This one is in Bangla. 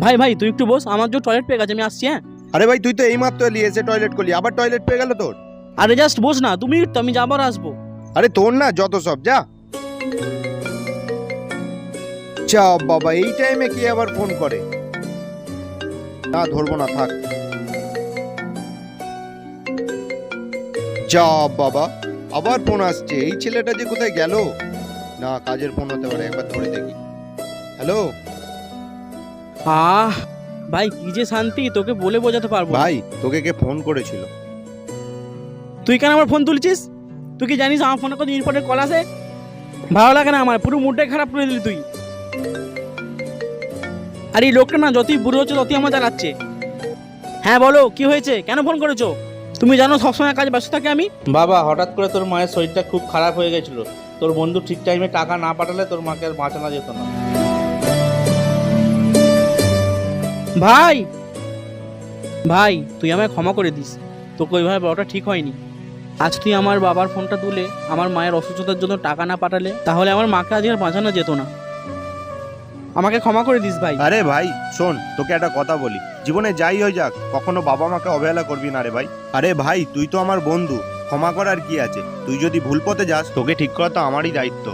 ভাই ভাই তুই একটু বস, আমার যে টয়লেট পেয়ে গেছে, আমি আসছি। হ্যাঁ আরে ভাই, তুই তো এইমাত্র এলি, এসে টয়লেট করলি, আবার টয়লেট পেয়ে গেল তোর। আরে জাস্ট বস না, তুমি তো, আমি যাবার আসবো। আরে তোর না যত সব, যা যা বাবা, এই টাইমে কি আবার ফোন করে? না ধরবো না, থাক। যা বাবা, আবার ফোন আসছে। এই ছেলেটা যে কোথায় গেল? না, কাজের ফোন হতে পারে, একবার ধরে দেখি। হ্যালো আহ ভাই কি যে শান্তি, তোকে বলে বোঝাতে পারবো না। ভাই, তোকে কে ফোন করেছিল? তুই কেন আমার ফোন তুলছিস? তুই কি জানিস আমার ফোনে কত ইম্পর্টেন্ট কল আসে? ভালো লাগে না আমার, পুরো মুডটাই খারাপ করে দিলি তুই। আর এই লোকটা না যতই বুড়ো হচ্ছে ততই আমার জ্বালাচ্ছে। হ্যাঁ বলো, কি হয়েছে, কেন ফোন করেছো? তুমি জানো সবসময় কাজে ব্যস্ত থাকি আমি। বাবা, হঠাৎ করে তোর মায়ের শরীরটা খুব খারাপ হয়ে গেছিল। তোর বন্ধু ঠিক টাইমে টাকা না পাঠালে তোর মাকে আর বাঁচানো যেত না। ভাই ভাই তুই আমায় ক্ষমা করে দিস, তোকে ওইভাবে বলাটা ঠিক হয়নি। আজ তুই আমার বাবার ফোনটা তুলে আমার মায়ের অসুস্থতার জন্য টাকা না পাঠালে তাহলে আমার মাকে আজ আর বাঁচানো যেত না। আমাকে ক্ষমা করে দিস ভাই। আরে ভাই শোন, তোকে একটা কথা বলি, জীবনে যাই হয়ে যাক কখনো বাবা মাকে অবহেলা করবি না রে ভাই। আরে ভাই, তুই তো আমার বন্ধু, ক্ষমা করার কি আছে? তুই যদি ভুল পথে যাস, তোকে ঠিক করা তো আমারই দায়িত্ব।